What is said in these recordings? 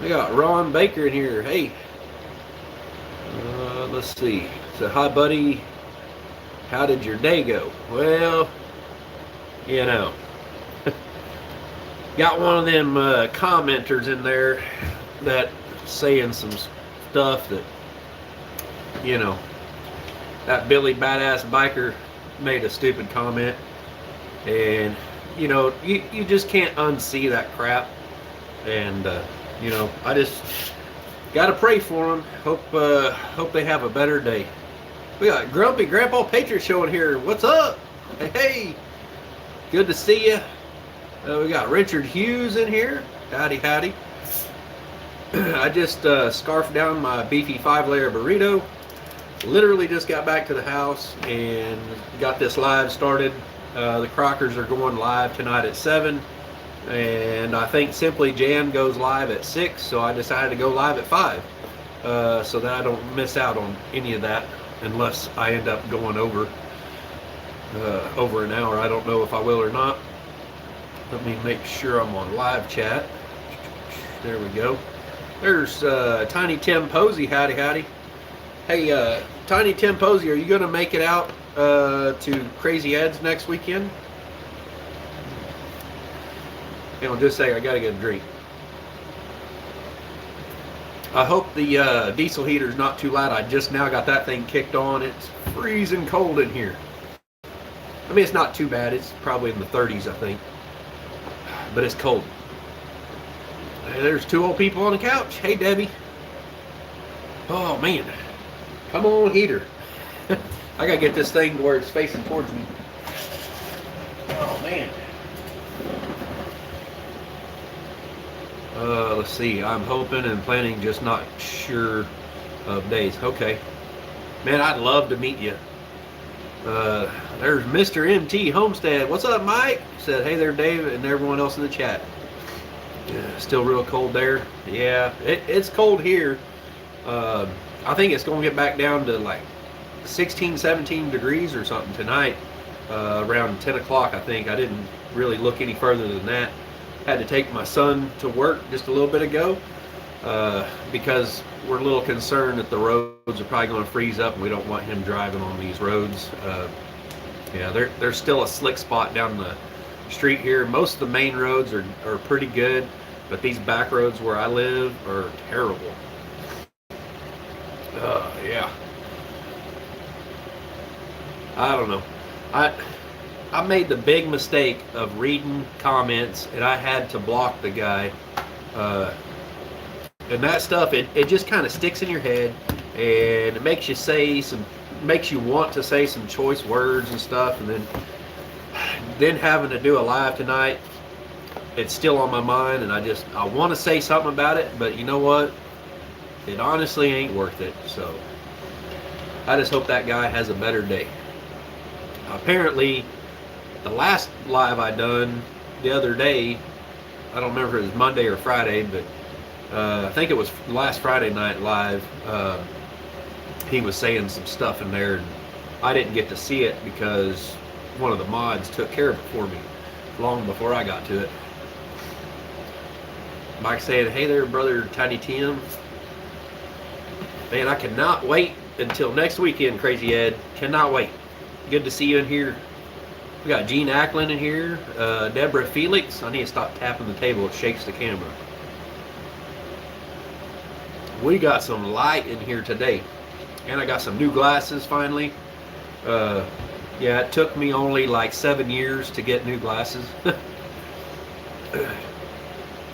We got Ron Baker in here. Hey, let's see. So, hi, buddy. How did your day go? Well, you know, got one of them commenters in there that saying some stuff that, you know, that Billy Badass Biker made a stupid comment. And, you just can't unsee that crap. And, I just got to pray for them. Hope they have a better day. We got Grumpy Grandpa Patriot showing here. What's up? Hey, good to see you. We got Richard Hughes in here. Howdy, howdy. I just scarfed down my beefy 5-layer burrito. Literally just got back to the house and got this live started. The Crockers are going live tonight at 7. And I think Simply Jan goes live at 6. So I decided to go live at 5. So that I don't miss out on any of that unless I end up going over an hour. I don't know if I will or not. Let me make sure I'm on live chat. There we go. There's Tiny Tim Posey. Howdy, howdy. Hey, Tiny Tim Posey, are you going to make it out to Crazy Ed's next weekend? Hang on just a second. I got to get a drink. I hope the diesel heater's not too loud. I just now got that thing kicked on. It's freezing cold in here. I mean, it's not too bad. It's probably in the 30s, I think. But it's cold. And there's 2 old people on the couch. Hey, Debbie. Oh, man. Come on, heater. I got to get this thing to where it's facing towards me. Oh, man. Let's see. I'm hoping and planning, just not sure of days. Okay. Man, I'd love to meet you. There's Mr. MT Homestead. What's up, Mike? Said, hey there, Dave, and everyone else in the chat. Yeah, still real cold there. Yeah, it's cold here. I think it's going to get back down to like 16, 17 degrees or something tonight, around 10 o'clock, I think. I didn't really look any further than that. Had to take my son to work just a little bit ago because we're a little concerned that the roads are probably going to freeze up and we don't want him driving on these roads. Yeah, there's still a slick spot down the street here. Most of the main roads are pretty good, but these back roads where I live are terrible. Yeah. I don't know. I made the big mistake of reading comments and I had to block the guy. And that stuff, it just kind of sticks in your head and it makes you want to say some choice words and stuff, and then having to do a live tonight, it's still on my mind and I want to say something about it, but you know what? It honestly ain't worth it. So I just hope that guy has a better day. Apparently, the last live I done the other day, I don't remember if it was Monday or Friday, but I think it was last Friday night live. He was saying some stuff in there, and I didn't get to see it because one of the mods took care of it for me long before I got to it. Mike saying, hey there, brother Tiny Tim. Man, I cannot wait until next weekend, Crazy Ed. Cannot wait. Good to see you in here. We got Gene Acklin in here. Deborah Felix. I need to stop tapping the table. It shakes the camera. We got some light in here today. And I got some new glasses finally. Yeah, it took me only like 7 years to get new glasses.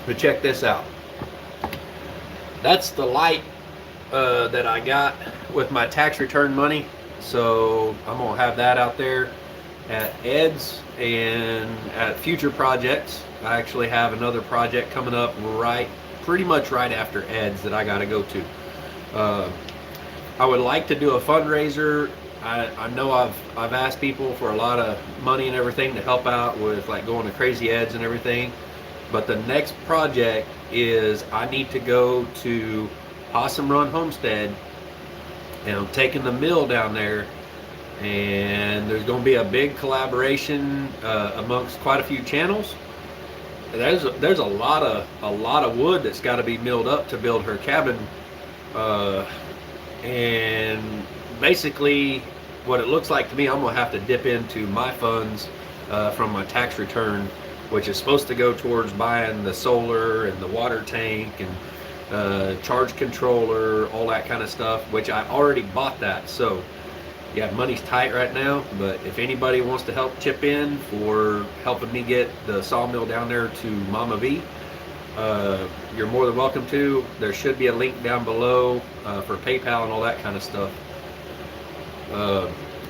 But check this out. That's the light that I got with my tax return money. So I'm going to have that out there at Ed's and at future projects. I actually have another project coming up pretty much right after Ed's that I got to go to. I would like to do a fundraiser. I know I've asked people for a lot of money and everything to help out with like going to Crazy Ed's and everything. But the next project is I need to go to Possum Run Homestead, and I'm taking the mill down there, and there's going to be a big collaboration amongst quite a few channels, there's a lot of wood that's got to be milled up to build her cabin, uh, and basically what it looks like to me, I'm gonna have to dip into my funds from my tax return, which is supposed to go towards buying the solar and the water tank and charge controller, all that kind of stuff, which I already bought that. So yeah, money's tight right now, but if anybody wants to help chip in for helping me get the sawmill down there to Mama V, you're more than welcome to. There should be a link down below for PayPal and all that kind of stuff.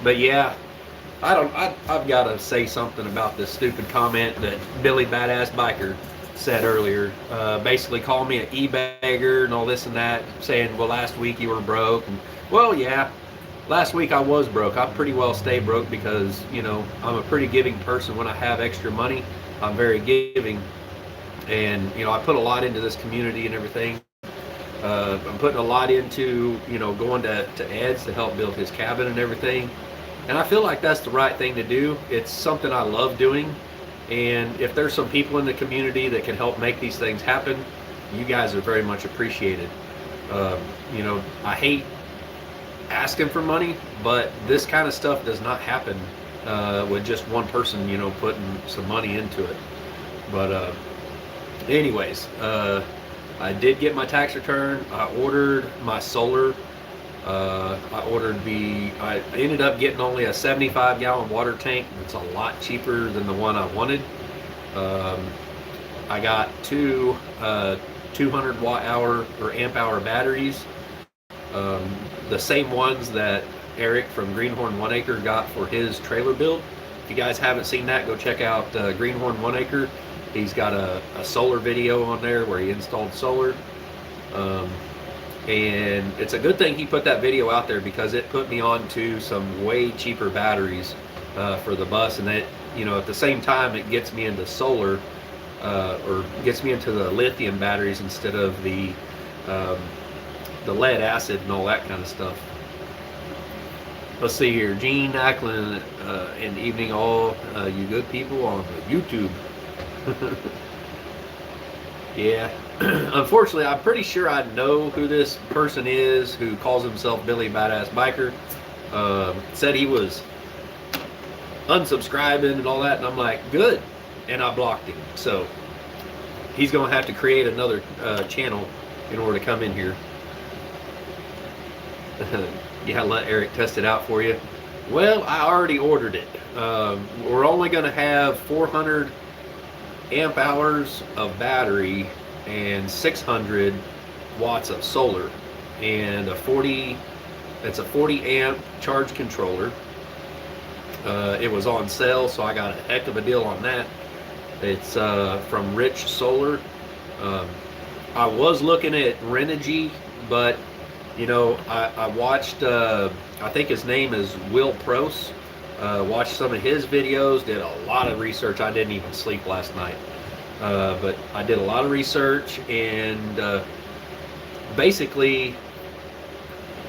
But yeah, I've got to say something about this stupid comment that Billy Badass Biker said earlier. Basically called me an e-bagger and all this and that, saying, well, last week you were broke. And, well, yeah, last week I was broke. I pretty well stay broke because, you know, I'm a pretty giving person. When I have extra money, I'm very giving. And, you know, I put a lot into this community and everything. I'm putting a lot into, you know, going to Ed's to help build his cabin and everything. And I feel like that's the right thing to do. It's something I love doing. And if there's some people in the community that can help make these things happen, you guys are very much appreciated. You know, I hate asking for money, but this kind of stuff does not happen with just one person, you know, putting some money into it. But anyways, I did get my tax return. I ordered my solar. I ended up getting only a 75-gallon water tank. It's a lot cheaper than the one I wanted. I got two 200 watt hour or amp hour batteries. The same ones that Eric from Greenhorn 1 Acre got for his trailer build. If you guys haven't seen that, go check out Greenhorn 1 Acre. He's got a solar video on there where he installed solar. And it's a good thing he put that video out there because it put me on to some way cheaper batteries for the bus. And that, you know, at the same time, it gets me into solar or gets me into the lithium batteries instead of the lead acid and all that kind of stuff. Let's see here. Gene Ackland and evening all you good people on YouTube. Yeah. Unfortunately, I'm pretty sure I know who this person is who calls himself Billy Badass Biker. Said he was unsubscribing and all that, and I'm like, good. And I blocked him. So he's going to have to create another channel in order to come in here. Yeah, let Eric test it out for you. Well, I already ordered it. We're only going to have 400 amp hours of battery and 600 watts of solar, and it's a 40 amp charge controller. It was on sale, so I got a heck of a deal on that. It's from Rich Solar. I was looking at Renogy, but you know, I watched I think his name is Will Pross. Watched some of his videos, did a lot of research. I didn't even sleep last night. But I did a lot of research, and basically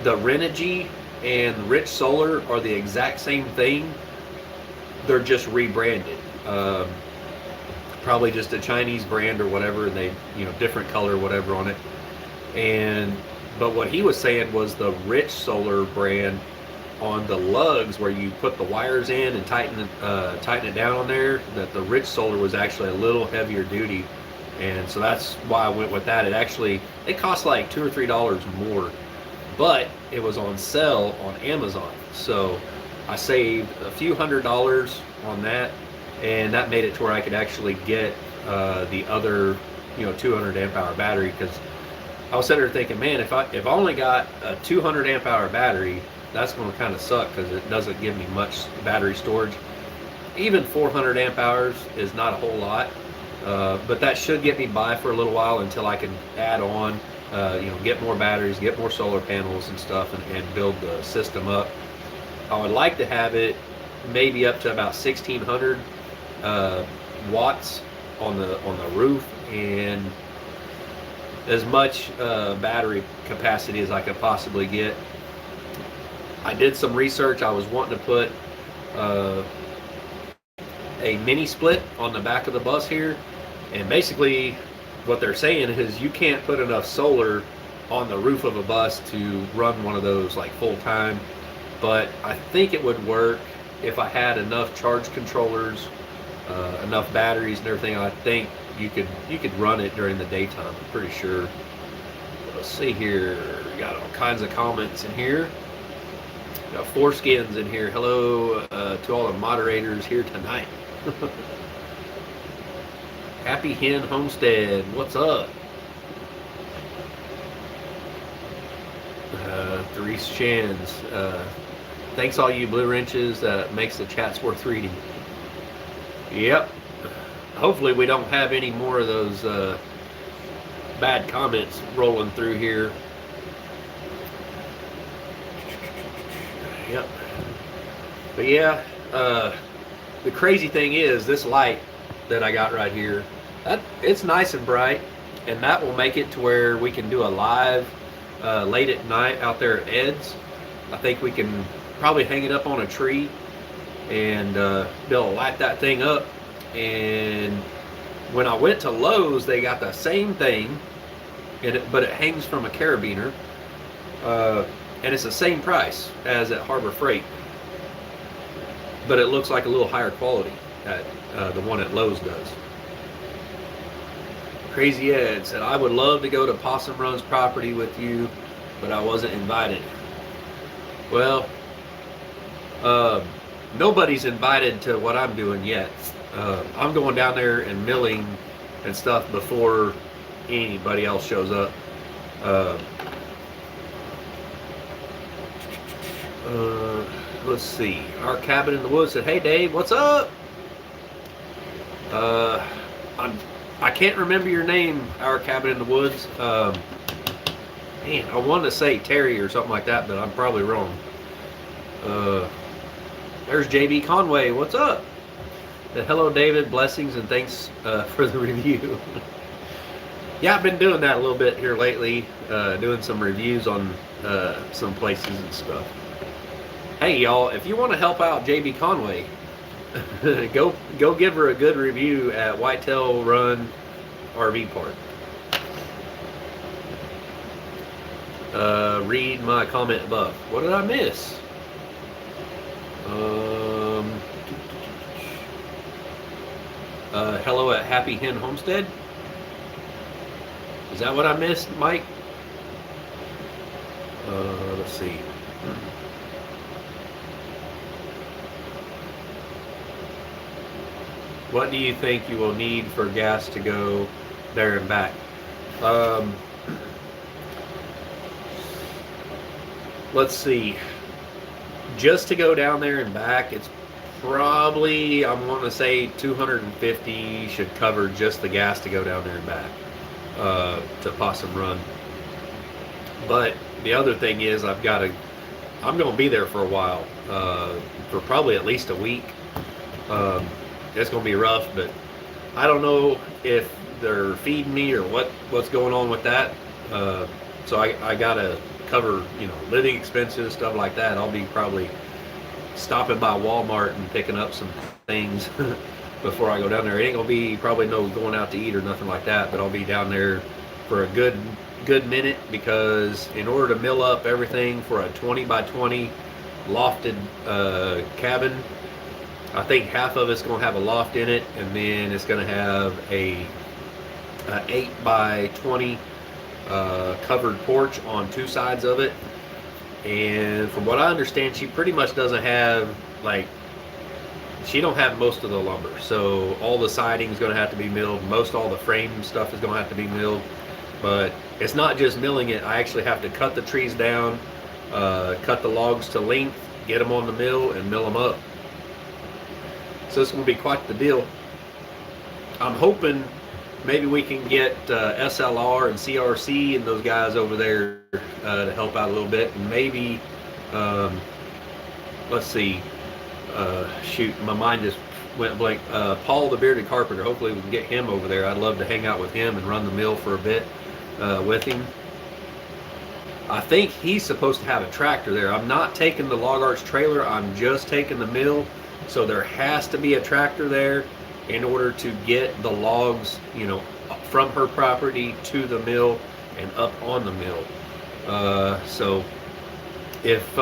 the Renogy and Rich Solar are the exact same thing. They're just rebranded. Probably just a Chinese brand or whatever, and they, you know, different color, whatever on it. But what he was saying was the Rich Solar brand on the lugs where you put the wires in and tighten it down on there, that the Rich Solar was actually a little heavier duty, and so that's why I went with that. It cost like $2 or $3 more, but it was on sale on Amazon, so I saved a few $100s on that, and that made it to where I could actually get the other, you know, 200 amp hour battery, because I was sitting there thinking, man, if I only got a 200 amp hour battery, that's going to kind of suck because it doesn't give me much battery storage. Even 400 amp hours is not a whole lot, but that should get me by for a little while until I can add on, you know, get more batteries, get more solar panels and stuff, and build the system up. I would like to have it maybe up to about 1,600 watts on the roof, and as much battery capacity as I could possibly get. I did some research. I was wanting to put a mini split on the back of the bus here, And basically, what they're saying is you can't put enough solar on the roof of a bus to run one of those like full time. But I think it would work if I had enough charge controllers, enough batteries and everything. I think you could run it during the daytime. I'm pretty sure. Let's see here. We got all kinds of comments in here. Got foreskins in here. Hello to all the moderators here tonight. Happy Hen Homestead. What's up? Therese Shans. Thanks all you blue wrenches. Makes the chats worth reading. Yep. Hopefully we don't have any more of those bad comments rolling through here. Yep. But yeah, the crazy thing is this light that I got right here, it's nice and bright, and that will make it to where we can do a live late at night out there at Ed's. I think we can probably hang it up on a tree and be able to light that thing up. And when I went to Lowe's, they got the same thing, but it hangs from a carabiner, and it's the same price as at Harbor Freight, but it looks like a little higher quality at the one at Lowe's does. Crazy Ed said, I would love to go to Possum Run's property with you, but I wasn't invited. Well, nobody's invited to what I'm doing yet. I'm going down there and milling and stuff before anybody else shows up. Let's see. Our Cabin in the Woods said, hey Dave, what's up? I can't remember your name, Our Cabin in the Woods. Man, I wanted to say Terry or something like that, but I'm probably wrong. There's JB Conway. What's up? Hello, David. Blessings and thanks for the review. Yeah, I've been doing that a little bit here lately, doing some reviews on some places and stuff. Hey, y'all, if you want to help out JB Conway, go give her a good review at Whitetail Run RV Park. Read my comment above. What did I miss? Hello at Happy Hen Homestead. Is that what I missed, Mike? Let's see. What do you think you will need for gas to go there and back? Let's see. Just to go down there and back, it's probably, I'm wanting to say 250 should cover just the gas to go down there and back to Possum Run. But the other thing is I'm going to be there for a while, for probably at least a week. It's going to be rough, but I don't know if they're feeding me or what's going on with that. So I got to cover, living expenses, stuff like that. I'll be probably stopping by Walmart and picking up some things before I go down there. It ain't gonna be probably no going out to eat or nothing like that, but I'll be down there for a good minute, because in order to mill up everything for a 20 by 20 lofted cabin, I think half of it's gonna have a loft in it, and then it's gonna have a 8 by 20 covered porch on two sides of it. And from what I understand, she pretty much doesn't have, she don't have most of the lumber. So all the siding is going to have to be milled. Most all the frame stuff is going to have to be milled. But it's not just milling it. I actually have to cut the trees down, cut the logs to length, get them on the mill, and mill them up. So it's going to be quite the deal. I'm hoping maybe we can get SLR and CRC and those guys over there to help out a little bit. And maybe, let's see, shoot, my mind just went blank. Paul the Bearded Carpenter, hopefully we can get him over there. I'd love to hang out with him and run the mill for a bit with him. I think he's supposed to have a tractor there. I'm not taking the Log Arch trailer, I'm just taking the mill. So there has to be a tractor there. in order to get the logs, you know, from her property to the mill and up on the mill. So if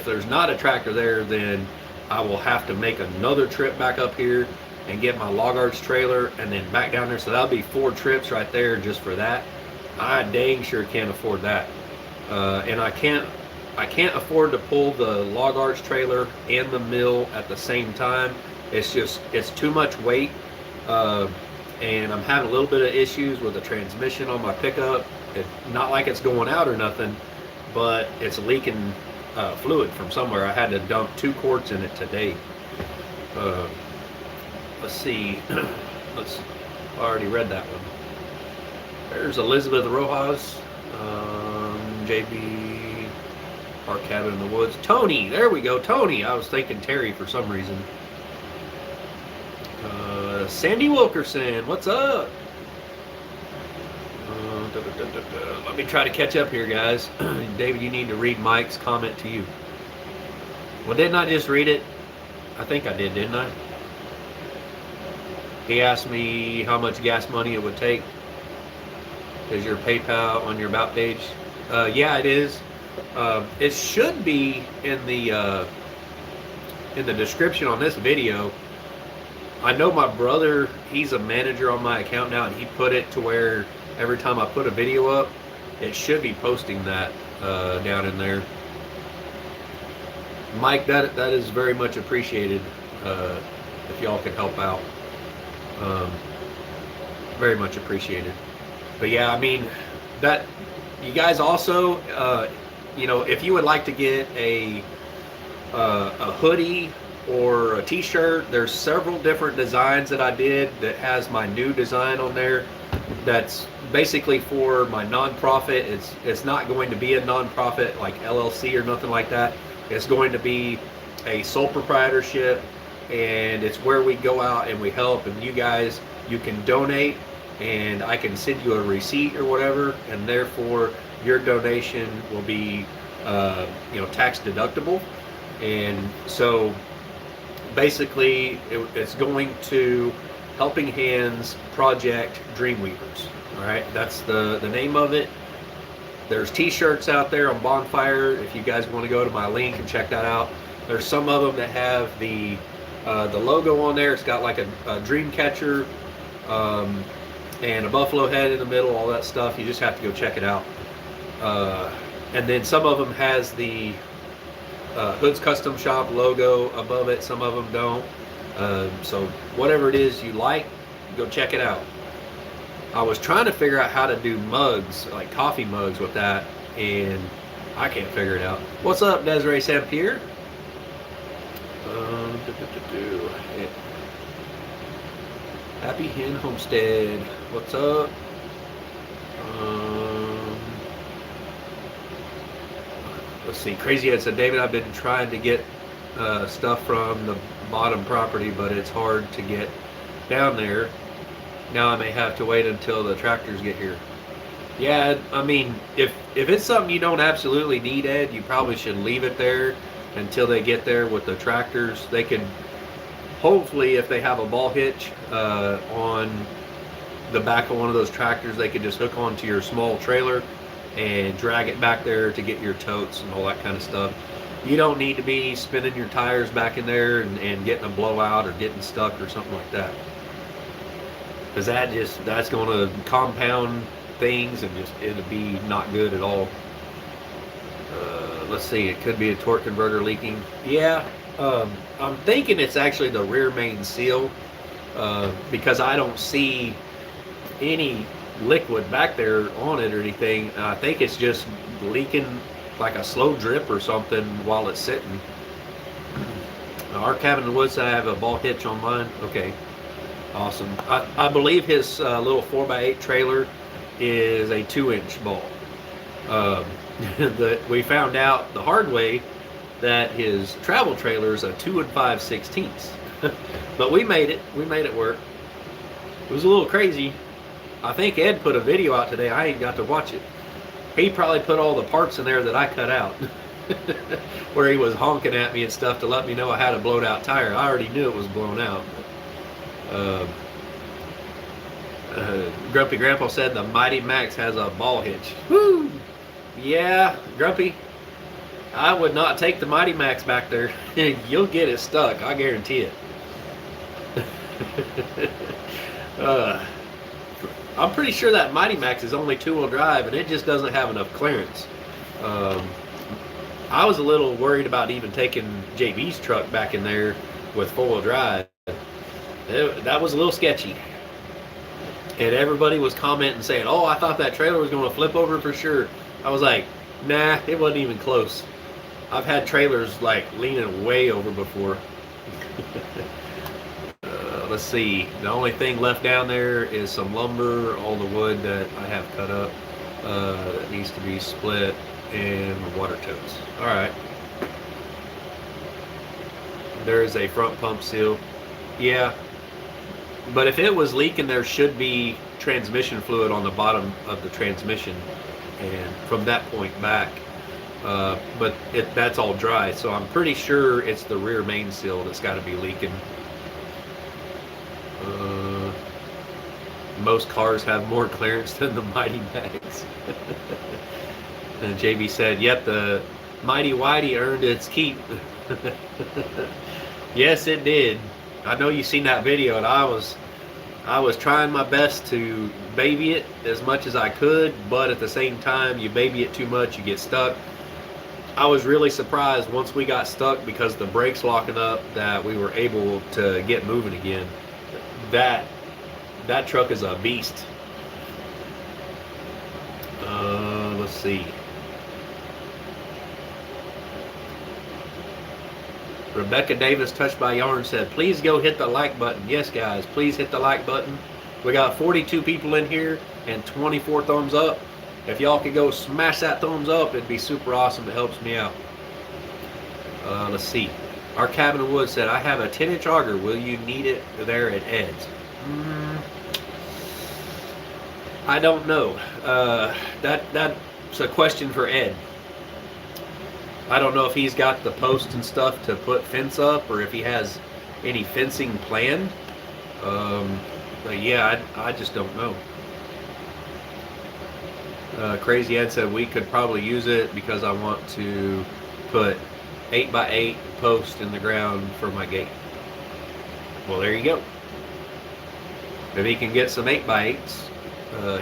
there's not a tractor there, then I will have to make another trip back up here and get my log arch trailer and then back down there. So that'll be 4 trips right there just for that. I dang sure can't afford that. And I can't afford to pull the log arch trailer and the mill at the same time. It's too much weight. And I'm having a little bit of issues with the transmission on my pickup. It's not like it's going out or nothing, but it's leaking fluid from somewhere. I had to dump 2 quarts in it today. Let's see. I already read that one. There's Elizabeth Rojas, JB, Our Cabin in the Woods. Tony, there we go, Tony. I was thinking Terry for some reason. Sandy Wilkerson, what's up? Let me try to catch up here, guys. David, you need to read Mike's comment to you. Well, didn't I just read it? I think I did, didn't I? He asked me how much gas money it would take. Is your PayPal on your About page? Yeah, it is. It should be in the description on this video. I know my brother, he's a manager on my account now, and he put it to where every time I put a video up, it should be posting that down in there. Mike, that is very much appreciated. If y'all can help out, very much appreciated. But yeah, I mean, that you guys also, you know, if you would like to get a hoodie or a t-shirt, there's several different designs that I did that has my new design on there. That's basically for my nonprofit. It's not going to be a nonprofit like LLC or nothing like that. It's going to be a sole proprietorship, and it's where we go out and we help, and you guys, you can donate, and I can send you a receipt or whatever, and therefore your donation will be you know, tax deductible. And so basically it's going to Helping Hands Project Dreamweavers. All right, that's the name of it. There's t-shirts out there on Bonfire if you guys want to go to my link and check that out. There's some of them that have the logo on there. It's got like a dream catcher and a buffalo head in the middle, all that stuff. You just have to go check it out. And then some of them has the Hood's Custom Shop logo above it. Some of them don't. So whatever it is you like, go check it out. I was trying to figure out how to do mugs, like coffee mugs with that, and I can't figure it out. What's up, Desiree St. Pierre? Happy Hen Homestead. What's up? Let's see. Crazy Ed said, David, I've been trying to get stuff from the bottom property, but it's hard to get down there. Now I may have to wait until the tractors get here. Yeah, I mean, if it's something you don't absolutely need, Ed, you probably should leave it there until they get there with the tractors. They can, hopefully, if they have a ball hitch on the back of one of those tractors, they could just hook onto your small trailer and drag it back there to get your totes and all that kind of stuff. You don't need to be spinning your tires back in there and getting a blowout or getting stuck or something like that. Because that's going to compound things, and it'll be not good at all. Let's see, it could be a torque converter leaking. Yeah, I'm thinking it's actually the rear main seal, because I don't see any liquid back there on it or anything. I think it's just leaking like a slow drip or something while it's sitting. Our Cabin in the Woods, I have a ball hitch on mine. Okay. Awesome. I believe his little 4x8 trailer is a 2-inch ball. We found out the hard way that his travel trailer is a 2 5/16. But we made it. We made it work. It was a little crazy. I think Ed put a video out today. I ain't got to watch it. He probably put all the parts in there that I cut out. Where he was honking at me and stuff to let me know I had a blowed out tire. I already knew it was blown out. Uh, Grumpy Grandpa said the Mighty Max has a ball hitch. Woo! Yeah, Grumpy, I would not take the Mighty Max back there. You'll get it stuck, I guarantee it. uh, I'm pretty sure that Mighty Max is only two-wheel drive, and it just doesn't have enough clearance. I was a little worried about even taking JB's truck back in there with four-wheel drive. That was a little sketchy. And everybody was commenting saying, oh, I thought that trailer was going to flip over for sure. I was like, nah, it wasn't even close. I've had trailers like leaning way over before. Let's see. The only thing left down there is some lumber, all the wood that I have cut up that needs to be split, and water totes. All right. There is a front pump seal. Yeah. But if it was leaking, there should be transmission fluid on the bottom of the transmission, and from that point back, but that's all dry, so I'm pretty sure it's the rear main seal that's got to be leaking. Most cars have more clearance than the Mighty Max. And JB said, yep, the Mighty Whitey earned its keep. Yes, it did. I know you've seen that video, and I was trying my best to baby it as much as I could, but at the same time, you baby it too much, you get stuck. I was really surprised once we got stuck because the brakes locking up that we were able to get moving again. That truck is a beast. Let's see. Rebecca Davis, Touched by Yarn, said, please go hit the like button. Yes, guys, please hit the like button. We got 42 people in here and 24 thumbs up. If y'all could go smash that thumbs up, it'd be super awesome. It helps me out. Let's see. Our Cabin of Wood said, I have a 10-inch auger. Will you need it there at Ed's? I don't know. That's a question for Ed. I don't know if he's got the post and stuff to put fence up, or if he has any fencing planned. But yeah, I just don't know. Crazy Ed said we could probably use it because I want to put 8x8 post in the ground for my gate. Well, there you go. If he can get some 8x8s,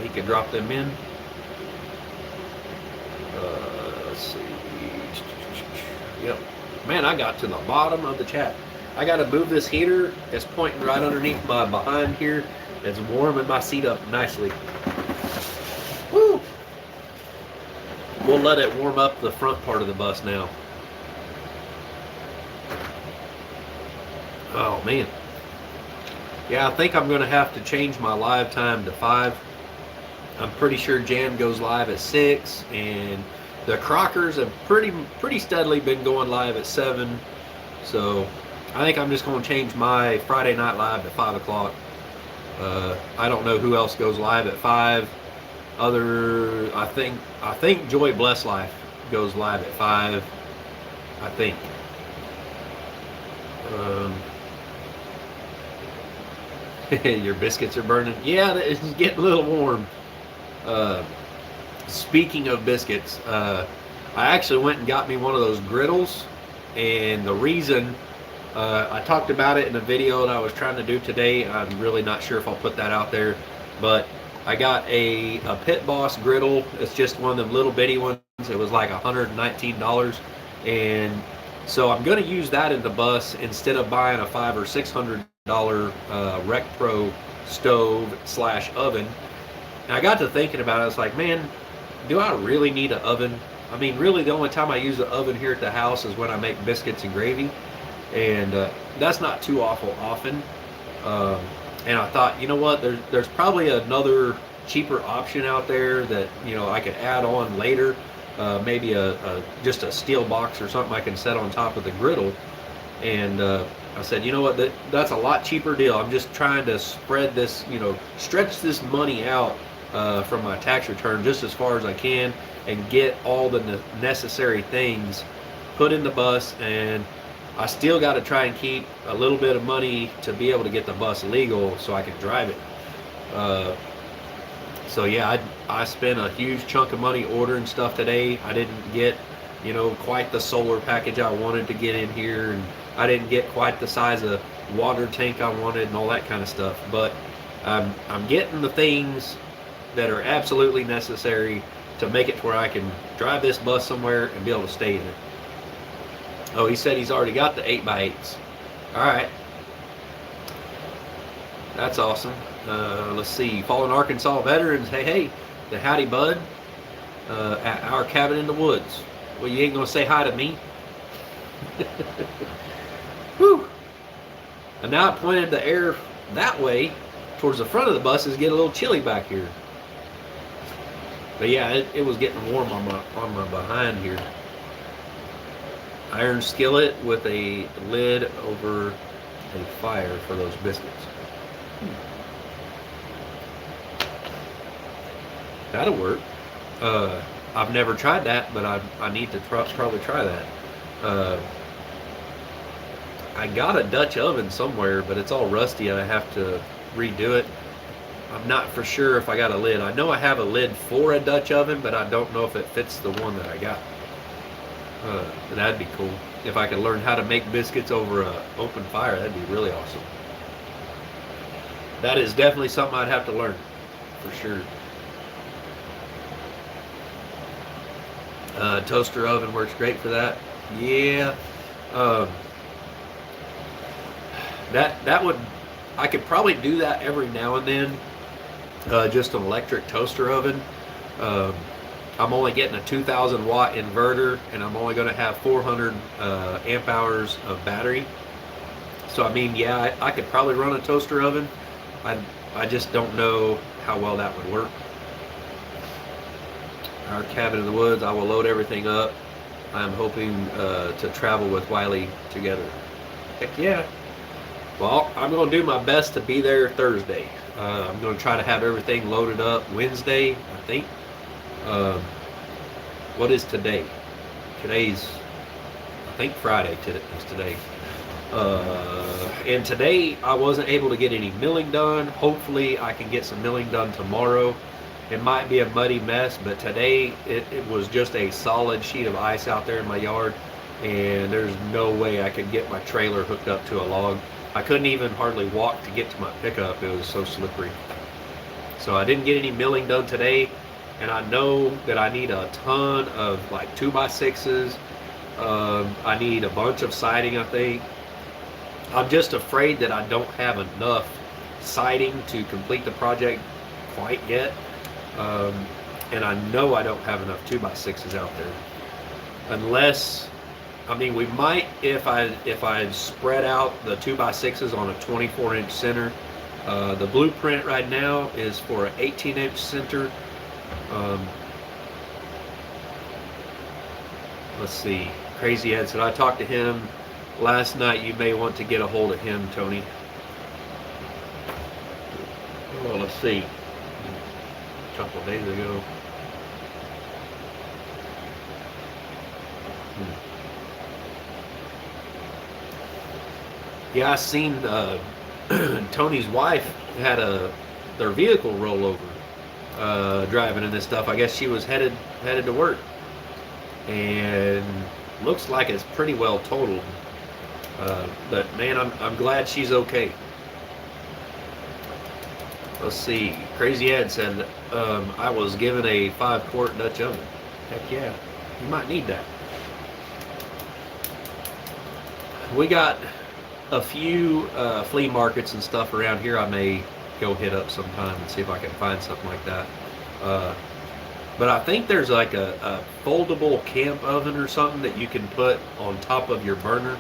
he could drop them in. Let's see. Yep. Man, I got to the bottom of the chat. I got to move this heater. It's pointing right underneath my behind here. It's warming my seat up nicely. Woo! We'll let it warm up the front part of the bus now. Oh, man. Yeah, I think I'm going to have to change my live time to 5. I'm pretty sure Jan goes live at 6, and the Crockers have pretty steadily been going live at 7. So I think I'm just going to change my Friday Night Live to 5 o'clock. I don't know who else goes live at 5. I think Joy Bless Life goes live at 5. I think. Your biscuits are burning. Yeah, it's getting a little warm. Speaking of biscuits, I actually went and got me one of those griddles, and the reason I talked about it in a video that I was trying to do today. I'm really not sure if I'll put that out there, but I got a Pit Boss griddle. It's just one of them little bitty ones. It was like $119, and so I'm going to use that in the bus instead of buying a $500 or $600 Rec Pro stove / oven. And I got to thinking about it. I was like, man, do I really need an oven? I mean, really, the only time I use the oven here at the house is when I make biscuits and gravy, and that's not too awful often. And I thought, you know what, there's probably another cheaper option out there that, you know, I could add on later. Maybe just a steel box or something I can set on top of the griddle. And I said, you know what, that's a lot cheaper deal. I'm just trying to spread this, you know, stretch this money out from my tax return just as far as I can, and get all the necessary things put in the bus. And I still got to try and keep a little bit of money to be able to get the bus legal so I can drive it. Uh, so yeah, I spent a huge chunk of money ordering stuff today. I didn't get, quite the solar package I wanted to get in here, and I didn't get quite the size of water tank I wanted and all that kind of stuff. But I'm getting the things that are absolutely necessary to make it to where I can drive this bus somewhere and be able to stay in it. Oh, he said he's already got the 8x8s. All right. That's awesome. Let's see. Fallen Arkansas veterans. Hey, the howdy bud. At our cabin in the woods. Well, you ain't gonna say hi to me. Whew. And now I pointed the air that way towards the front of the bus. Is getting a little chilly back here. But yeah, it was getting warm on my behind here. Iron skillet with a lid over a fire for those biscuits. That'll work. I've never tried that, but I need to probably try that. I got a Dutch oven somewhere, but it's all rusty and I have to redo it. I'm not for sure if I got a lid. I know I have a lid for a Dutch oven, but I don't know if it fits the one that I got. That'd be cool. If I could learn how to make biscuits over an open fire, that'd be really awesome. That is definitely something I'd have to learn, for sure. Toaster oven works great for that. Yeah. That would, I could probably do that every now and then. Just an electric toaster oven. I'm only getting a 2,000 watt inverter, and I'm only going to have 400 amp hours of battery. So I mean, yeah, I could probably run a toaster oven. I just don't know how well that would work. Our cabin in the woods, I will load everything up. I'm hoping to travel with Wiley together. Heck yeah. Well, I'm going to do my best to be there Thursday. I'm going to try to have everything loaded up Wednesday, I think. What is today? Today's, I think Friday is today. And today I wasn't able to get any milling done. Hopefully I can get some milling done tomorrow. It might be a muddy mess, but today it was just a solid sheet of ice out there in my yard, and there's no way I could get my trailer hooked up to a log. I couldn't even hardly walk to get to my pickup. It was so slippery. So I didn't get any milling done today, and I know that I need a ton of like 2x6s. I need a bunch of siding, I think. I'm just afraid that I don't have enough siding to complete the project quite yet. And I know I don't have enough 2x6s out there. Unless, I mean, we might, if I spread out the 2x6s on a 24-inch center. The blueprint right now is for an 18-inch center. Let's see. Crazy Ed said, I talked to him last night. You may want to get a hold of him, Tony. Well, let's see. A couple of days ago. Yeah, I seen Tony's wife had their vehicle roll over, driving in this stuff. I guess she was headed to work, and looks like it's pretty well totaled. But man, I'm glad she's okay. Let's see. Crazy Ed said, I was given a 5-quart Dutch oven. Heck yeah, you might need that. We got a few flea markets and stuff around here. I may go hit up sometime and see if I can find something like that. But I think there's like a foldable camp oven or something that you can put on top of your burner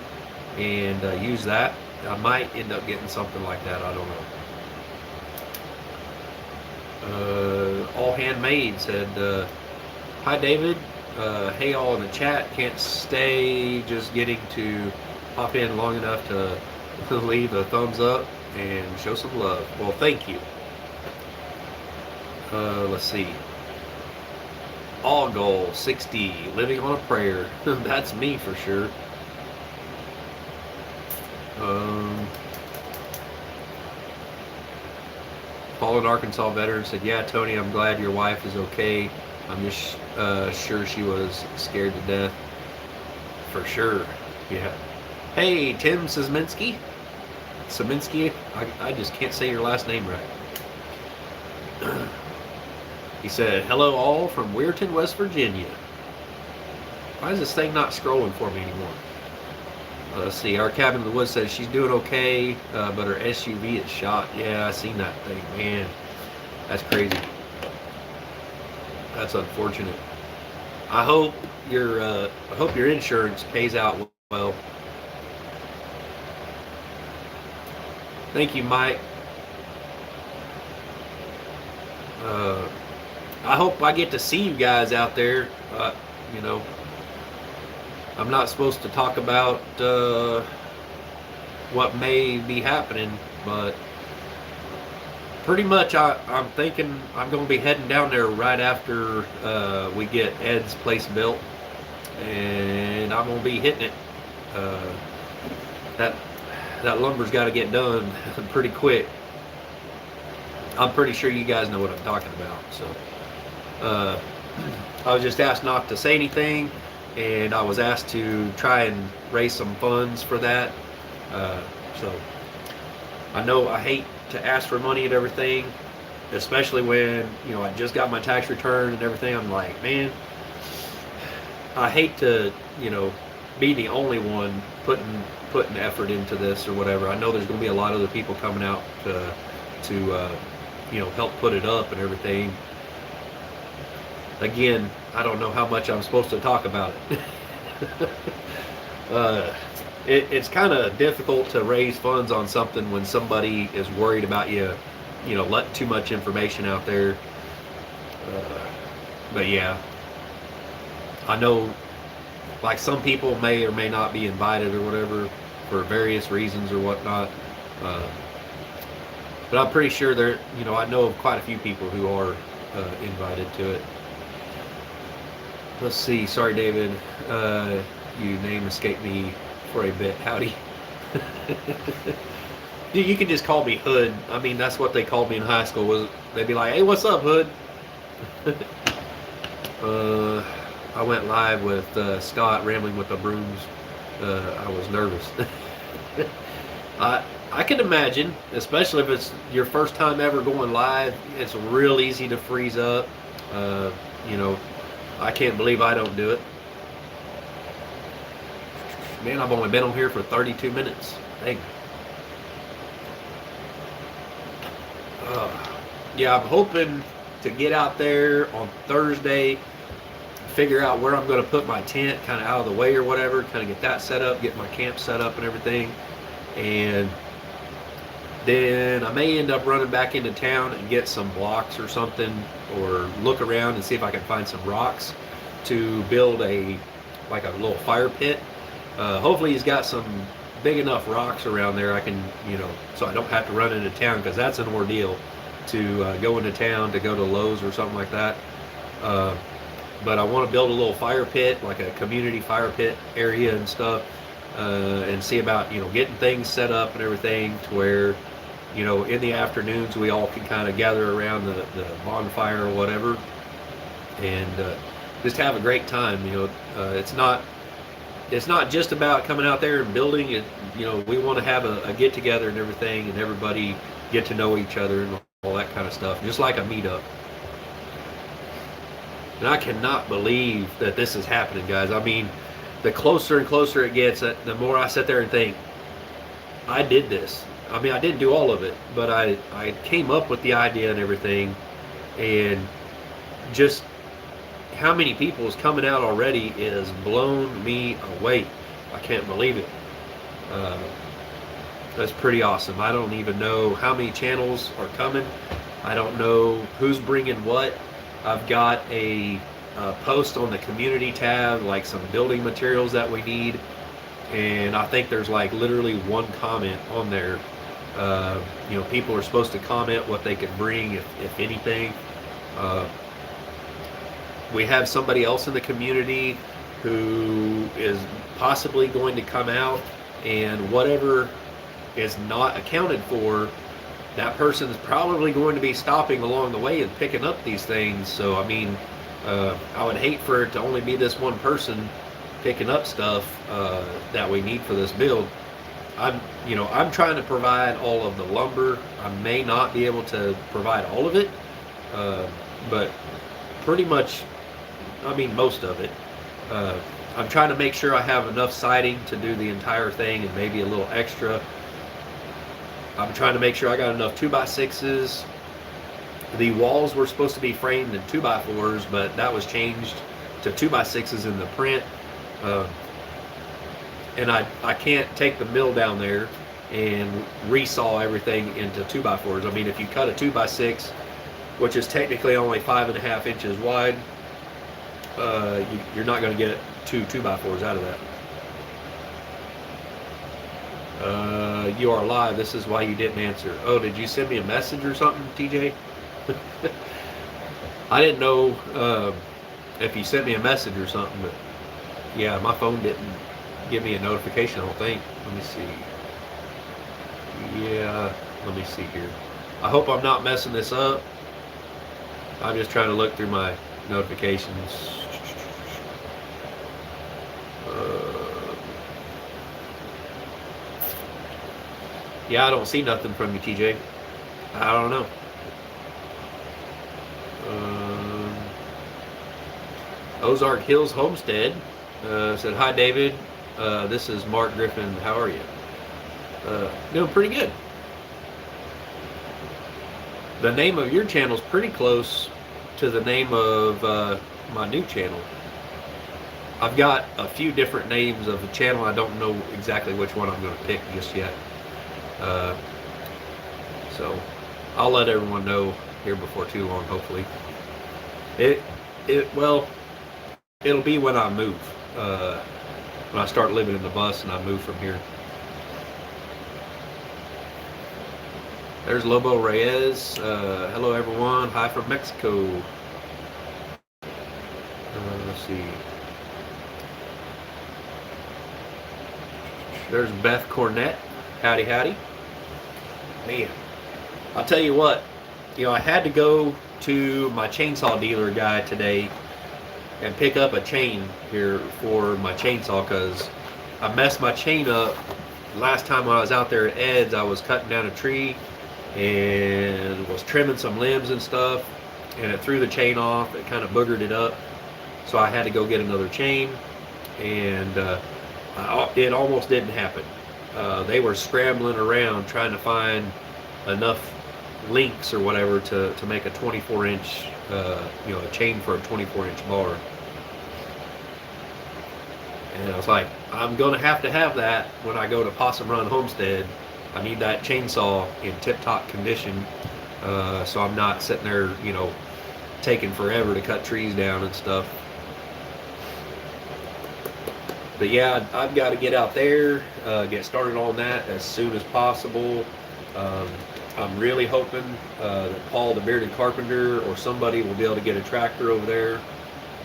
and use that. I might end up getting something like that. I don't know. All Handmade said, hi David, hey all in the chat, can't stay, just getting to hop in long enough to leave a thumbs up and show some love. Well, thank you. Let's see. All Goal 60, living on a prayer. That's me for sure. Um, Fallen Arkansas veteran said, "Yeah, Tony, I'm glad your wife is okay. I'm just sure she was scared to death." For sure. Yeah. Hey, Tim Szyminski. Szyminski. I just can't say your last name right. He said, "Hello all from Weirton, West Virginia." Why is this thing not scrolling for me anymore? Let's see. Our cabin in the woods says she's doing okay, but her SUV is shot. Yeah, I seen that thing. Man, that's crazy. That's unfortunate. I hope your insurance pays out well. Thank you, Mike. I hope I get to see you guys out there. You know, I'm not supposed to talk about what may be happening, but pretty much I'm thinking I'm going to be heading down there right after we get Ed's place built, and I'm going to be hitting it. That lumber's got to get done pretty quick. I'm pretty sure you guys know what I'm talking about. So I was just asked not to say anything, and I was asked to try and raise some funds for that. So I know I hate to ask for money and everything, especially when I just got my tax return and everything. I'm like, man, I hate to be the only one putting effort into this or whatever. I know there's going to be a lot of other people coming out to help put it up and everything. Again, I don't know how much I'm supposed to talk about it. It's kind of difficult to raise funds on something when somebody is worried about you letting too much information out there. But yeah, I know like some people may or may not be invited or whatever for various reasons or whatnot. But I'm pretty sure I know of quite a few people who are invited to it. Let's see. Sorry, David. You name escaped me for a bit. Howdy. Dude, you can just call me Hood. I mean, that's what they called me in high school. They'd be like, "Hey, what's up, Hood?" I went live with Scott rambling with the brooms. I was nervous. I can imagine, especially if it's your first time ever going live, it's real easy to freeze up. I can't believe I don't do it. Man, I've only been on here for 32 minutes. Dang. Yeah, I'm hoping to get out there on Thursday, figure out where I'm going to put my tent kind of out of the way or whatever, kind of get that set up, get my camp set up and everything. And then I may end up running back into town and get some blocks or something, or look around and see if I can find some rocks to build a little fire pit. Hopefully he's got some big enough rocks around there I can, so I don't have to run into town, because that's an ordeal to go into town, to go to Lowe's or something like that. But I want to build a little fire pit, like a community fire pit area and stuff, and see about getting things set up and everything to where in the afternoons we all can kind of gather around the bonfire or whatever, and just have a great time. It's not just about coming out there and building it. We want to have a get together and everything, and everybody get to know each other and all that kind of stuff, just like a meetup. And I cannot believe that this is happening, guys. I mean, the closer and closer it gets, the more I sit there and think, I did this. I mean, I didn't do all of it, but I came up with the idea and everything, and just how many people is coming out already is blown me away. I can't believe it. That's pretty awesome. I don't even know how many channels are coming. I don't know who's bringing what. I've got a post on the community tab, like some building materials that we need, and I think there's like literally one comment on there. People are supposed to comment what they can bring, if anything. We have somebody else in the community who is possibly going to come out, and whatever is not accounted for, that person is probably going to be stopping along the way and picking up these things. So I mean, I would hate for it to only be this one person picking up stuff that we need for this build. I'm trying to provide all of the lumber. I may not be able to provide all of it, but pretty much, I mean, most of it. I'm trying to make sure I have enough siding to do the entire thing and maybe a little extra. I'm trying to make sure I got enough 2x6s. The walls were supposed to be framed in 2x4s, but that was changed to 2x6s in the print. And I can't take the mill down there and resaw everything into 2x4s. I mean, if you cut a 2x6, which is technically only 5.5 inches wide, you're not going to get two 2x4s out of that. You are live. This is why you didn't answer. Oh, did you send me a message or something, TJ? I didn't know if you sent me a message or something, but yeah, my phone didn't give me a notification, I don't think. Let me see. Yeah, let me see here. I hope I'm not messing this up. I'm just trying to look through my notifications. Yeah, I don't see nothing from you, TJ. I don't know. Ozark Hills Homestead said, "Hi, David. This is Mark Griffin. How are you?" Doing pretty good. The name of your channel is pretty close to the name of my new channel. I've got a few different names of the channel. I don't know exactly which one I'm going to pick just yet. So I'll let everyone know here before too long, hopefully. Well, it'll be when I move. When I start living in the bus and I move from here. There's Lobo Reyes. Hello everyone. Hi from Mexico. Let's see. There's Beth Cornett. Howdy, howdy. Man, I'll tell you what. I had to go to my chainsaw dealer guy today and pick up a chain here for my chainsaw because I messed my chain up last time when I was out there at Ed's. I was cutting down a tree and was trimming some limbs and stuff, and it threw the chain off. It kind of boogered it up, so I had to go get another chain, and it almost didn't happen. They were scrambling around trying to find enough links or whatever to make a 24-inch a chain for a 24-inch bar. And I was like, I'm going to have that when I go to Possum Run Homestead. I need that chainsaw in tip-top condition, so I'm not sitting there, taking forever to cut trees down and stuff. But yeah, I've got to get out there, get started on that as soon as possible. I'm really hoping that Paul the Bearded Carpenter or somebody will be able to get a tractor over there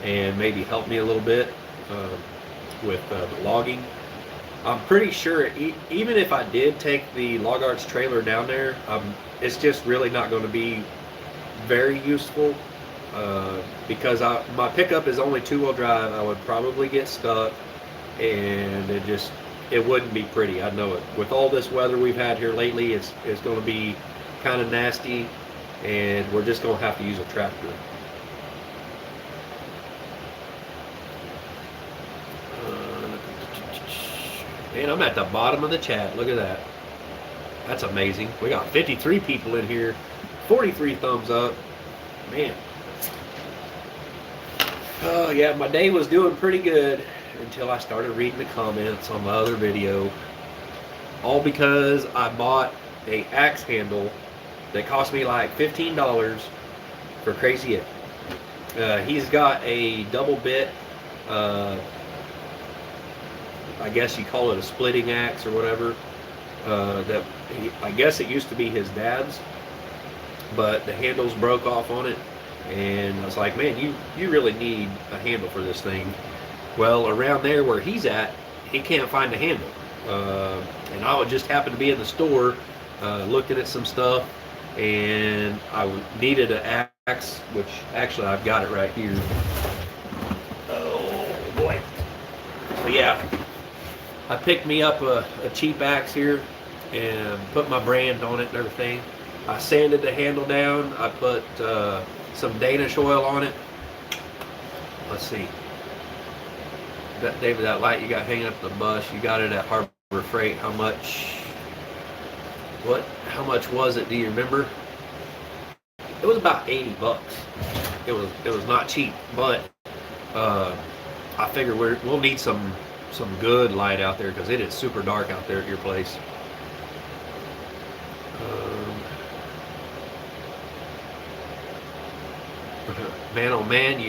and maybe help me a little bit with the logging. I'm pretty sure even if I did take the Log Arts trailer down there, it's just really not going to be very useful because my pickup is only 2-wheel drive. I would probably get stuck, and it wouldn't be pretty. I know it. With all this weather we've had here lately, it's going to be kind of nasty, and we're just going to have to use a tractor. Man, I'm at the bottom of the chat. Look at that. That's amazing. We got 53 people in here, 43 thumbs up. Man. Oh yeah, my day was doing pretty good until I started reading the comments on my other video. All because I bought a axe handle that cost me like $15 for Crazy Ed. He's got a double bit, I guess you call it a splitting axe or whatever. I guess it used to be his dad's, but the handles broke off on it, and I was like, man, you really need a handle for this thing. Well, around there where he's at, he can't find a handle. And I would just happen to be in the store looking at some stuff, and I needed an axe, which actually I've got it right here. Oh boy! But yeah, I picked me up a cheap axe here and put my brand on it and everything. I sanded the handle down. I put some Danish oil on it. Let's see. David, that light you got hanging up the bus, you got it at Harbor Freight. How much? What? How much was it? Do you remember? It was about 80 bucks. It was not cheap, but I figure we'll need some good light out there because it is super dark out there at your place. Man, oh man,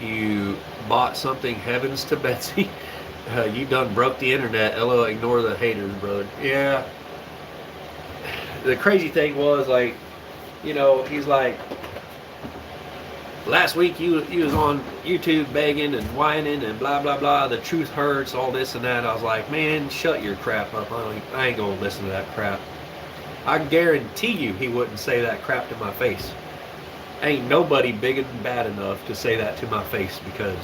you bought something, heavens to Betsy. You done broke the internet. LO, ignore the haters, brother. Yeah. The crazy thing was, like, you know, he's like, last week you was on YouTube begging and whining and blah blah blah. The truth hurts, all this and that. I was like, man, shut your crap up. I ain't gonna listen to that crap. I guarantee you he wouldn't say that crap to my face. Ain't nobody big and bad enough to say that to my face, because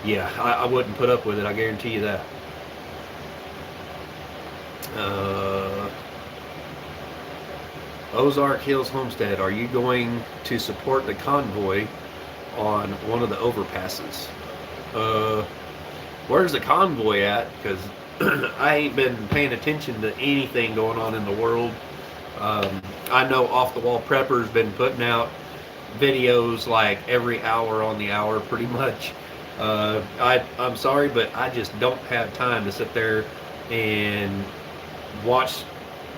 yeah, I wouldn't put up with it. I guarantee you that. Ozark Hills Homestead, are you going to support the convoy on one of the overpasses? Where's the convoy at? Because I ain't been paying attention to anything going on in the world. I know Off the Wall Prepper's been putting out videos like every hour on the hour, pretty much. I'm sorry, but I just don't have time to sit there and watch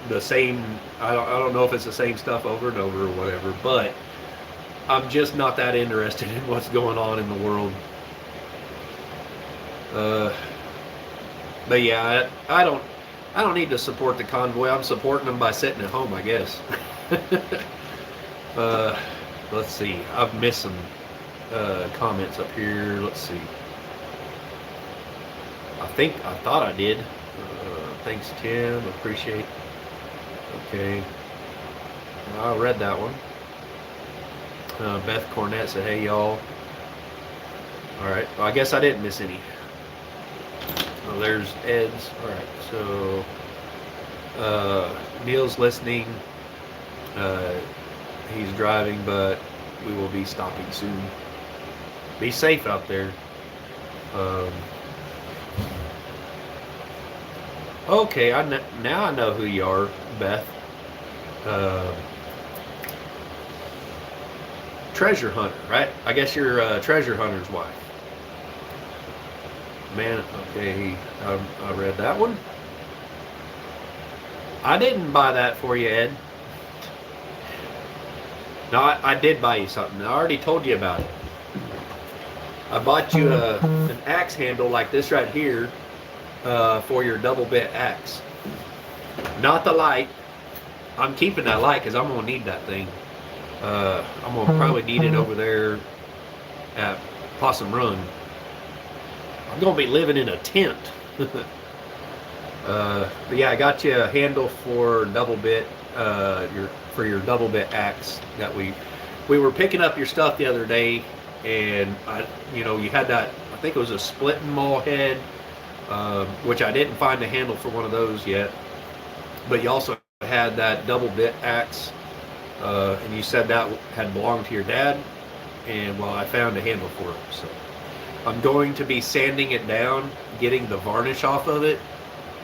the same. I don't know if it's the same stuff over and over or whatever, but I'm just not that interested in what's going on in the world. But yeah, I don't need to support the convoy. I'm supporting them by sitting at home, I guess. Let's see. I've missed some comments up here. Let's see. I thought I did. Thanks, Tim. Appreciate. Okay. I read that one. Beth Cornett said, "Hey y'all." All right. Well, I guess I didn't miss any. Oh, there's Ed's. All right. So Neil's listening. He's driving, but we will be stopping soon. Be safe out there. Okay, now I know who you are, Beth. Treasure hunter, right? I guess you're a treasure hunter's wife. Man, okay, I read that one. I didn't buy that for you, Ed. No, I did buy you something. I already told you about it. I bought you an axe handle like this right here for your double bit axe. Not the light. I'm keeping that light because I'm going to need that thing. I'm going to probably need it over there at Possum Run. I'm going to be living in a tent. But yeah, I got you a handle for double bit, for your double bit axe that we were picking up your stuff the other day, and you had that, I think it was a split and maul head, which I didn't find a handle for one of those yet. But you also had that double bit axe, and you said that had belonged to your dad, and well, I found a handle for it. So I'm going to be sanding it down, getting the varnish off of it,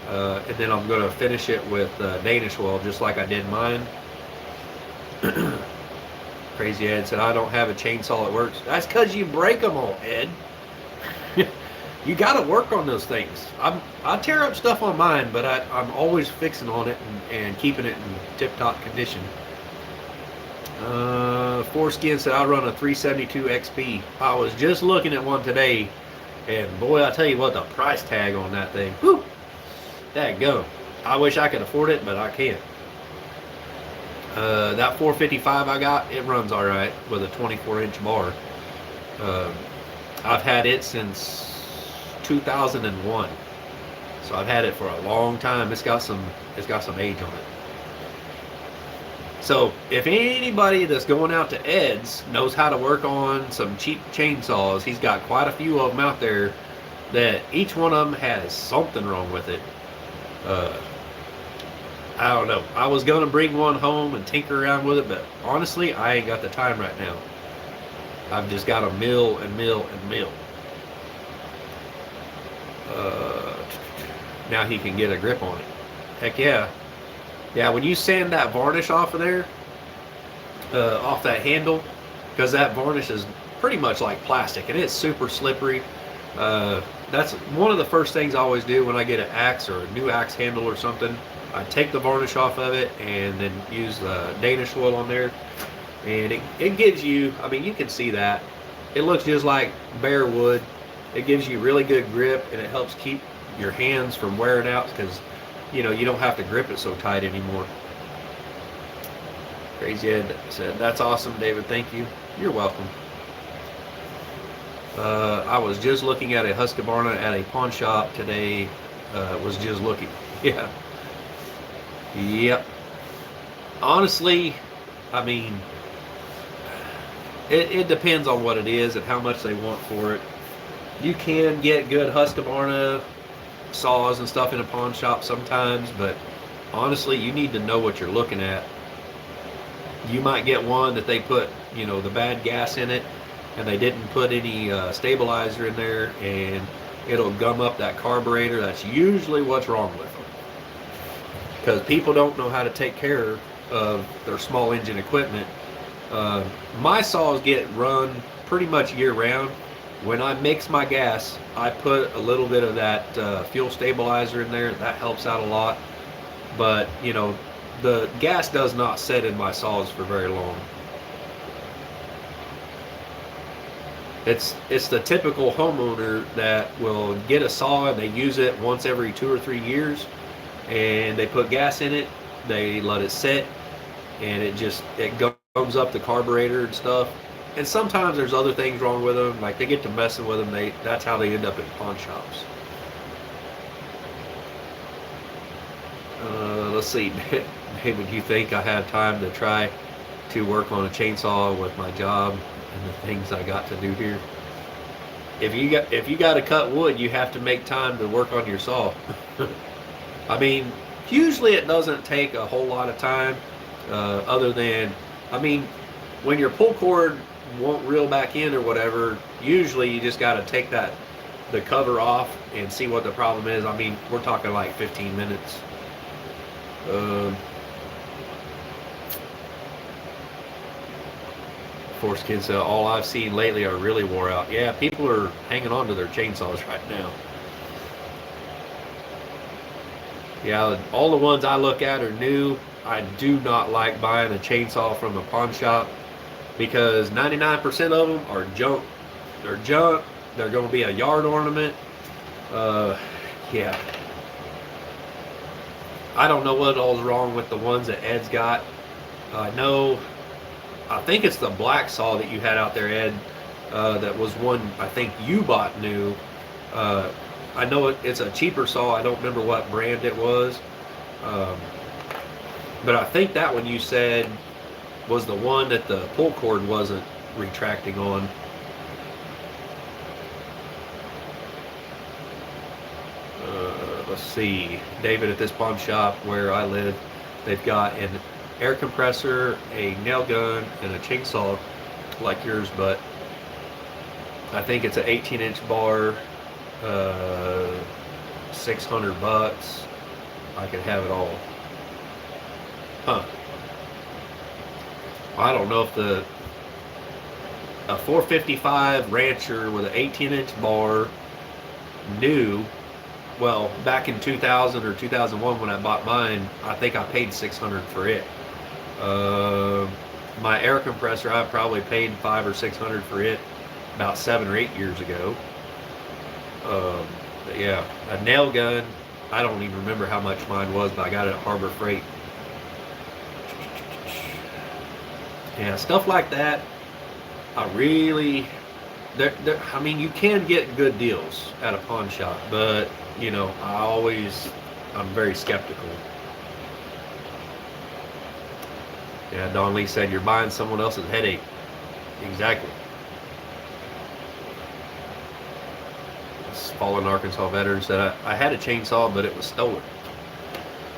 and then I'm going to finish it with Danish oil, just like I did mine. Crazy Ed said, I don't have a chainsaw that works. That's because you break them all, Ed. You got to work on those things. I tear up stuff on mine, but I'm always fixing on it and keeping it in tip-top condition. Foreskin said, I run a 372 XP. I was just looking at one today, and boy, I tell you what, the price tag on that thing. Whew! Dadgum. I wish I could afford it, but I can't. That 455 I got, it runs all right with a 24-inch bar. I've had it since 2001. So I've had it for a long time. It's got some age on it. So if anybody that's going out to Ed's knows how to work on some cheap chainsaws, he's got quite a few of them out there that each one of them has something wrong with it. I don't know. I was going to bring one home and tinker around with it, but honestly, I ain't got the time right now. I've just got to mill and mill and mill. Now he can get a grip on it. Heck yeah. Yeah, when you sand that varnish off of there, off that handle, because that varnish is pretty much like plastic and it's super slippery. That's one of the first things I always do when I get an axe or a new axe handle or something. I take the varnish off of it and then use the Danish oil on there. And it gives you, I mean, you can see that. It looks just like bare wood. It gives you really good grip and it helps keep your hands from wearing out because, you know, you don't have to grip it so tight anymore. Crazy Ed said, "That's awesome, David. Thank you." You're welcome. I was just looking at a Husqvarna at a pawn shop today. Was just looking. Yeah. Yep. Honestly, I mean, it depends on what it is and how much they want for it. You can get good Husqvarna saws and stuff in a pawn shop sometimes, but honestly, you need to know what you're looking at. You might get one that they put, you know, the bad gas in it, and they didn't put any stabilizer in there, and it'll gum up that carburetor. That's usually what's wrong with them, because people don't know how to take care of their small engine equipment. My saws get run pretty much year round. When I mix my gas, I put a little bit of that fuel stabilizer in there. That helps out a lot. But, you know, the gas does not set in my saws for very long. It's the typical homeowner that will get a saw and they use it once every 2 or 3 years, and they put gas in it, they let it set, and it gums up the carburetor and stuff. And sometimes there's other things wrong with them, like they get to messing with them. That's how they end up at pawn shops. Let's see, David, you think I have time to try to work on a chainsaw with my job and the things I got to do here? If you got to cut wood, you have to make time to work on your saw. I mean, usually it doesn't take a whole lot of time, other than, I mean, when your pull cord won't reel back in or whatever, usually you just got to take the cover off and see what the problem is. I mean, we're talking like 15 minutes. Force Kids, all I've seen lately are really wore out. Yeah, people are hanging on to their chainsaws right now. Yeah, all the ones I look at are new. I do not like buying a chainsaw from a pawn shop because 99% of them are junk. They're junk. They're going to be a yard ornament. Yeah. I don't know what all's wrong with the ones that Ed's got. I think it's the black saw that you had out there, Ed. That was one I think you bought new. I know it's a cheaper saw. I don't remember what brand it was. But I think that one you said was the one that the pull cord wasn't retracting on. Let's see, David, at this pawn shop where I live, they've got an air compressor, a nail gun, and a chainsaw like yours, but I think it's an 18-inch bar, $600. I could have it all. Huh. I don't know if a 455 Rancher with an 18-inch bar, new. Well, back in 2000 or 2001 when I bought mine, I think I paid $600 for it. My air compressor, I probably paid $500 or $600 for it about 7 or 8 years ago. But yeah, a nail gun, I don't even remember how much mine was, but I got it at Harbor Freight. Yeah, stuff like that, I really I mean, you can get good deals at a pawn shop, but you know, I'm very skeptical. Yeah, Don Lee said you're buying someone else's headache. Exactly. This fallen Arkansas veteran said I had a chainsaw, but it was stolen,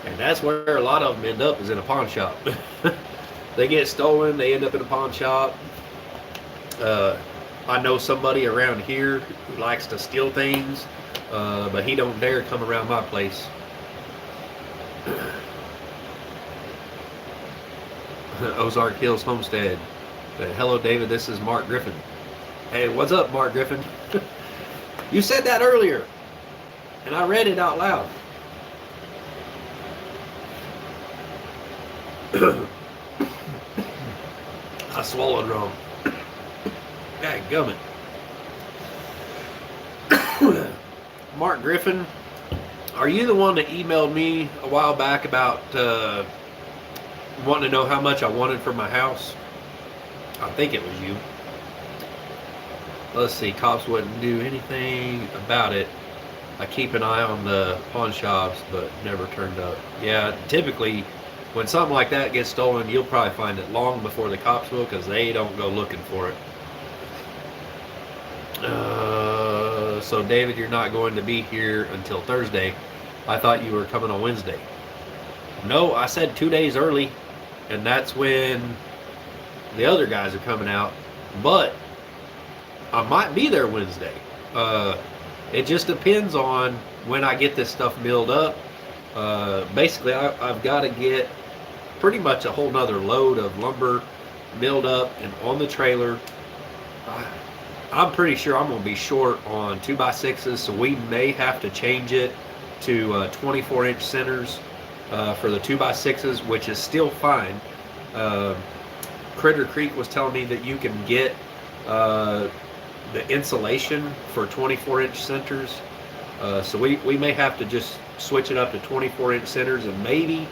and that's where a lot of them end up is in a pawn shop. They get stolen, they end up in a pawn shop. I know somebody around here who likes to steal things, but he don't dare come around my place. Ozark Hills Homestead. Hello, David. This is Mark Griffin. Hey, what's up, Mark Griffin? You said that earlier, and I read it out loud. I swallowed wrong. Dadgummit. Mark Griffin, are you the one that emailed me a while back about wanting to know how much I wanted for my house? I think it was you. Let's see, cops wouldn't do anything about it. I keep an eye on the pawn shops, but never turned up. Yeah, typically, when something like that gets stolen, you'll probably find it long before the cops will, because they don't go looking for it. So David, you're not going to be here until Thursday. I thought you were coming on Wednesday. No, I said 2 days early, and that's when the other guys are coming out. But I might be there Wednesday. It just depends on when I get this stuff milled up. Basically, I've got to get pretty much a whole nother load of lumber milled up and on the trailer. I'm pretty sure I'm going to be short on 2x6s, so we may have to change it to 24-inch centers for the 2x6s, which is still fine. Critter Creek was telling me that you can get the insulation for 24-inch centers, so we may have to just switch it up to 24-inch centers, and maybe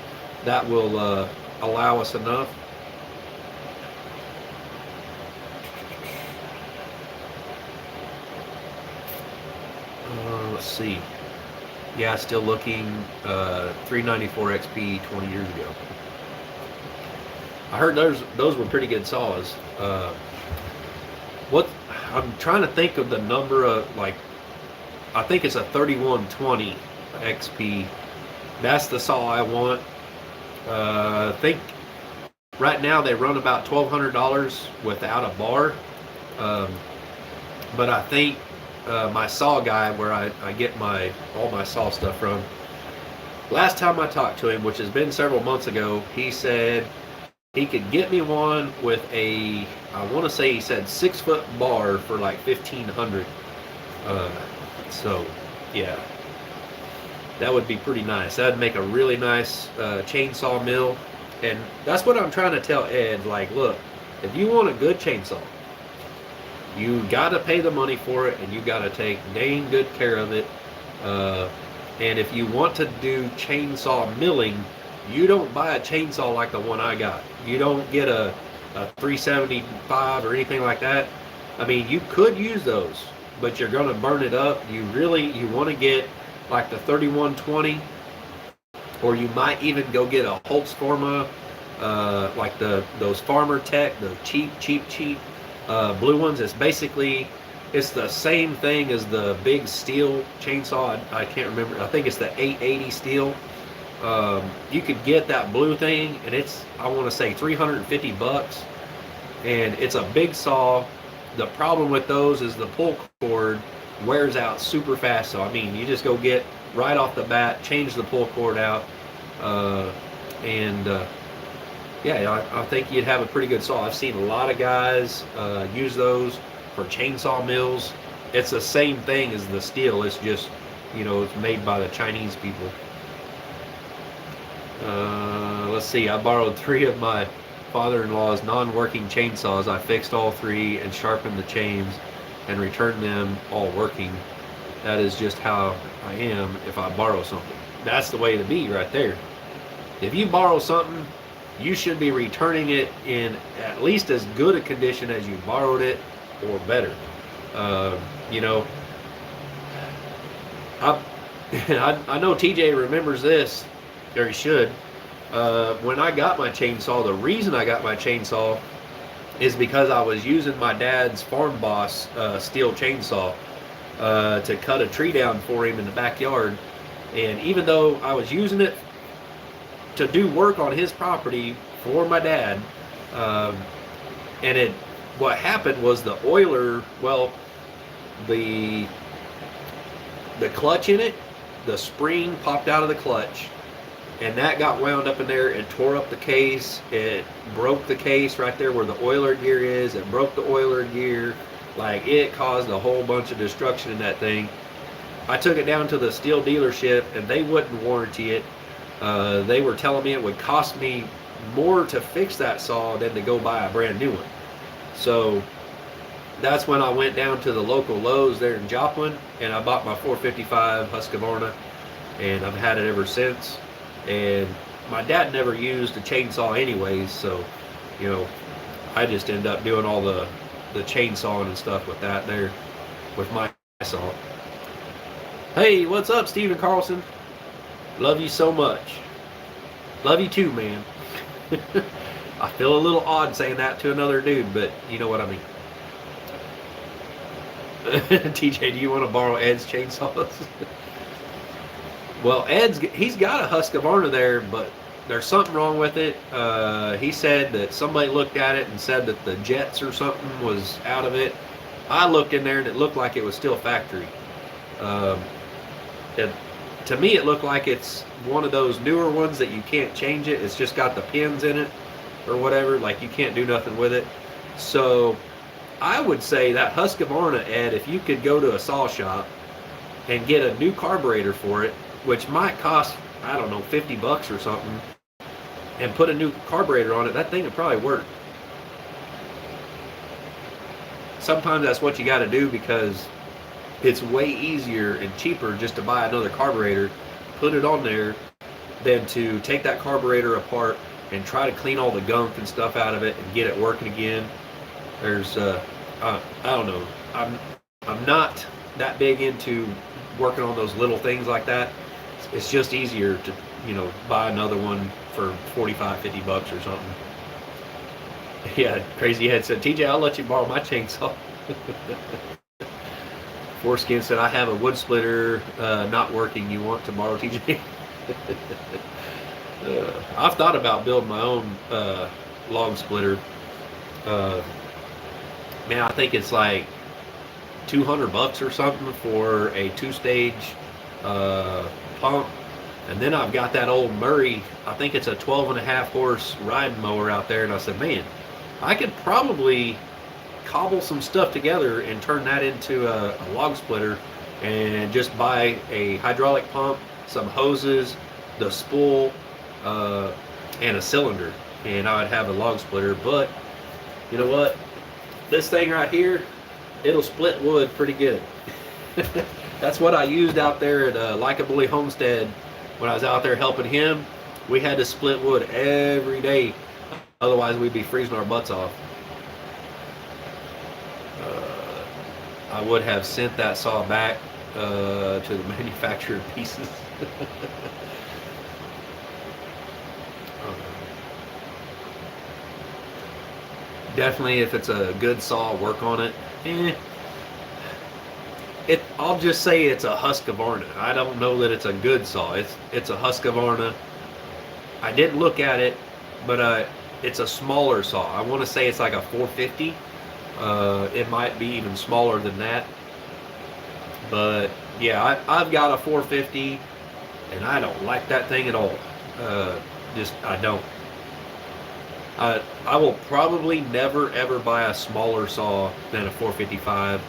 that will allow us enough. Let's see. Yeah, still looking. 394 XP 20 years ago. I heard those were pretty good saws. What I'm trying to think of the number of, like, I think it's a 3120 XP. That's the saw I want. I think right now they run about $1,200 without a bar. But I think my saw guy, where I get all my saw stuff from, last time I talked to him, which has been several months ago, he said he could get me one with I want to say he said 6-foot bar for like $1,500. So yeah, that would be pretty nice. That'd make a really nice chainsaw mill. And that's what I'm trying to tell Ed. Like, look, if you want a good chainsaw, you got to pay the money for it, and you got to take dang good care of it. And if you want to do chainsaw milling, you don't buy a chainsaw like the one I got. You don't get a 375 or anything like that. I mean, you could use those, but you're going to burn it up. You want to get like the 3120, or you might even go get a Holtz Forma, like those Farmer Tech, the cheap blue ones. It's the same thing as the big steel chainsaw. I can't remember. I think it's the 880 steel. You could get that blue thing, and it's, I want to say, $350, and it's a big saw. The problem with those is the pull cord wears out super fast. So I mean, you just go get right off the bat, change the pull cord out, yeah, I think you'd have a pretty good saw. I've seen a lot of guys use those for chainsaw mills. It's the same thing as the steel. It's just, it's made by the Chinese people. Let's see. I borrowed 3 of my father-in-law's non-working chainsaws. I fixed all 3 and sharpened the chains and returned them all working. That is just how I am if I borrow something. That's the way to be right there. If you borrow something, you should be returning it in at least as good a condition as you borrowed it, or better. You know, I, I know TJ remembers this, or he should. When I got my chainsaw, the reason I got my chainsaw is because I was using my dad's Farm Boss steel chainsaw to cut a tree down for him in the backyard. And even though I was using it to do work on his property for my dad, um, and what happened was the oiler, well, the clutch in it, the spring popped out of the clutch, and that got wound up in there. It tore up the case. It broke the case right there where the oiler gear is. It broke the oiler gear. Like, it caused a whole bunch of destruction in that thing. I took it down to the steel dealership, and they wouldn't warranty it. They were telling me it would cost me more to fix that saw than to go buy a brand new one. So that's when I went down to the local Lowe's there in Joplin, and I bought my 455 Husqvarna, and I've had it ever since. And my dad never used a chainsaw anyways, so, you know, I just end up doing all the chainsawing and stuff with that there, with my saw. Hey, what's up, Steven Carlson? Love you so much. Love you too, man. I feel a little odd saying that to another dude, but you know what I mean. TJ, do you want to borrow Ed's chainsaws? Well, he's got a Husqvarna there, but there's something wrong with it. He said that somebody looked at it and said that the jets or something was out of it. I looked in there and it looked like it was still factory. To me, it looked like it's one of those newer ones that you can't change it. It's just got the pins in it or whatever. Like, you can't do nothing with it. So I would say that Husqvarna, Ed, if you could go to a saw shop and get a new carburetor for it, which might cost, I don't know, $50 or something, and put a new carburetor on it, that thing would probably work. Sometimes that's what you got to do, because it's way easier and cheaper just to buy another carburetor, put it on there, than to take that carburetor apart and try to clean all the gunk and stuff out of it and get it working again. There's, I don't know, I'm not that big into working on those little things like that. It's just easier to, you know, buy another one for $45-50 or something. Yeah, Crazy Head said, TJ, I'll let you borrow my chainsaw. Foreskin said, I have a wood splitter not working. You want to borrow, TJ? I've thought about building my own log splitter. Man, I think it's like $200 or something for a 2-stage pump. And then I've got that old Murray, I think it's a 12.5 horse riding mower out there. And I said, man, I could probably cobble some stuff together and turn that into a log splitter, and just buy a hydraulic pump, some hoses, the spool, and a cylinder, and I would have a log splitter. But you know what? This thing right here, it'll split wood pretty good. That's what I used out there at Like a Bully Homestead when I was out there helping him. We had to split wood every day, otherwise we'd be freezing our butts off. I would have sent that saw back to the manufacturer pieces. Definitely, if it's a good saw, work on it. I'll just say it's a Husqvarna. I don't know that it's a good saw. It's a Husqvarna. I didn't look at it, but it's a smaller saw. I want to say it's like a 450. It might be even smaller than that. But yeah, I've got a 450, and I don't like that thing at all. I don't. I will probably never ever buy a smaller saw than a 455.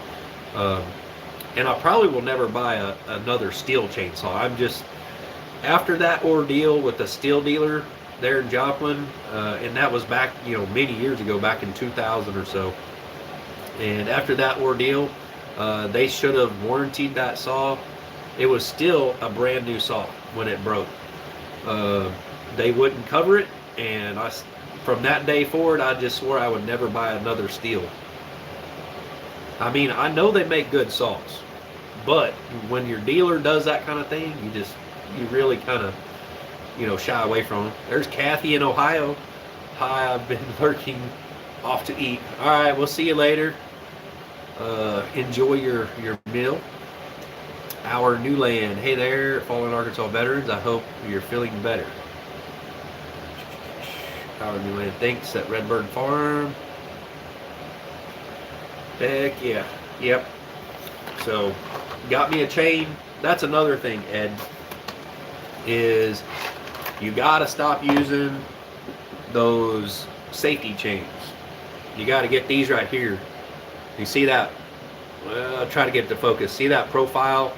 And I probably will never buy another steel chainsaw. I'm just, after that ordeal with the steel dealer there in Joplin, and that was back, many years ago, back in 2000 or so. And after that ordeal, they should have warrantied that saw. It was still a brand new saw when it broke. They wouldn't cover it, and from that day forward, I just swore I would never buy another steel. I mean, I know they make good sauce, but when your dealer does that kind of thing, you really kind of, shy away from them. There's Kathy in Ohio. Hi, I've been lurking, off to eat. All right, we'll see you later. Enjoy your meal. Our new land. Hey there, fallen Arkansas veterans. I hope you're feeling better. Our new land. Thanks at Redbird Farm. Heck yeah. Yep. So, got me a chain. That's another thing, Ed, is you got to stop using those safety chains. You got to get these right here. You see that? Well, I'll try to get it to focus. See that profile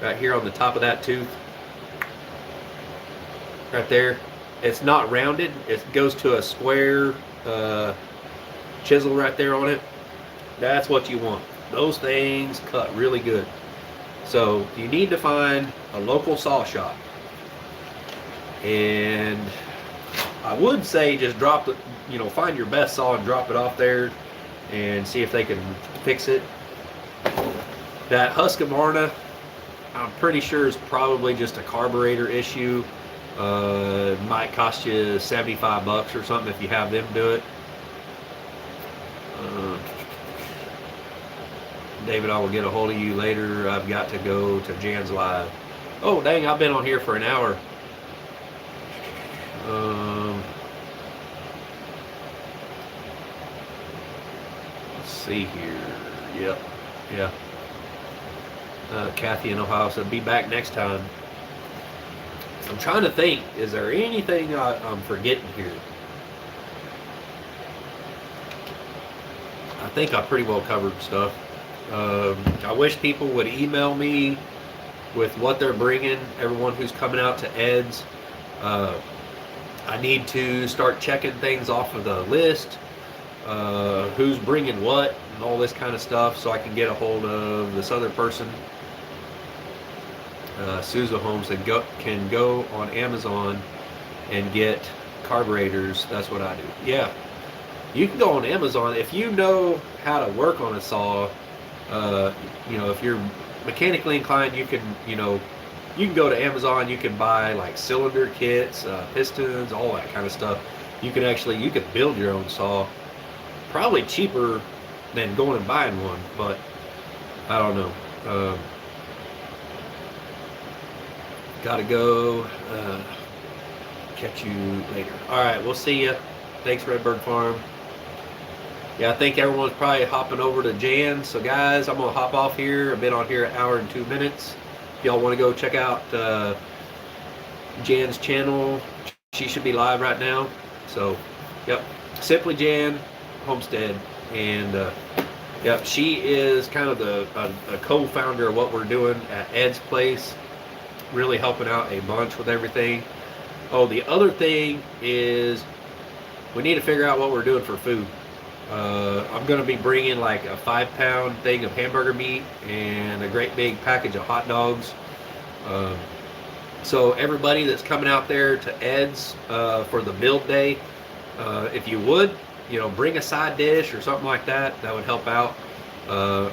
right here on the top of that tooth? Right there. It's not rounded. It goes to a square chisel right there on it. That's what you want. Those things cut really good. So you need to find a local saw shop. And I would say just drop it, find your best saw and drop it off there and see if they can fix it. That Husqvarna, I'm pretty sure is probably just a carburetor issue. It might cost you $75 or something if you have them do it. David, I will get a hold of you later. I've got to go to Jan's Live. Oh, dang, I've been on here for an hour. Let's see here. Yep. Yeah. Kathy in Ohio said, be back next time. I'm trying to think, is there anything I'm forgetting here? I think I pretty well covered stuff. I wish people would email me with what they're bringing, everyone who's coming out to Ed's. I need to start checking things off of the list, who's bringing what, and all this kind of stuff, so I can get a hold of this other person. Souza Holmes said, can go on Amazon and get carburetors. That's what I do. Yeah, you can go on Amazon if you know how to work on a saw. If you're mechanically inclined, you can go to Amazon. You can buy like cylinder kits, pistons, all that kind of stuff. You can build your own saw, probably cheaper than going and buying one, but I don't know. Gotta go. Catch you later. All right, we'll see you. Thanks, Redbird Farm. Yeah, I think everyone's probably hopping over to Jan. So guys, I'm gonna hop off here. I've been on here an hour and 2 minutes. If y'all want to go check out Jan's channel, she should be live right now. So, yep, Simply Jan Homestead, and yep, she is kind of a co-founder of what we're doing at Ed's place. Really helping out a bunch with everything. Oh, the other thing is we need to figure out what we're doing for food. I'm going to be bringing like a 5-pound thing of hamburger meat and a great big package of hot dogs. So everybody that's coming out there to Ed's for the build day, if you would, bring a side dish or something like that, that would help out.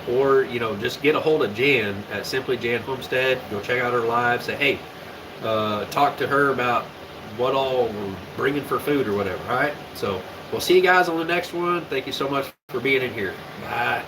Or just get a hold of Jan at Simply Jan Homestead. Go check out her live. Say, hey, talk to her about what all we're bringing for food or whatever. All right. So we'll see you guys on the next one. Thank you so much for being in here. Bye.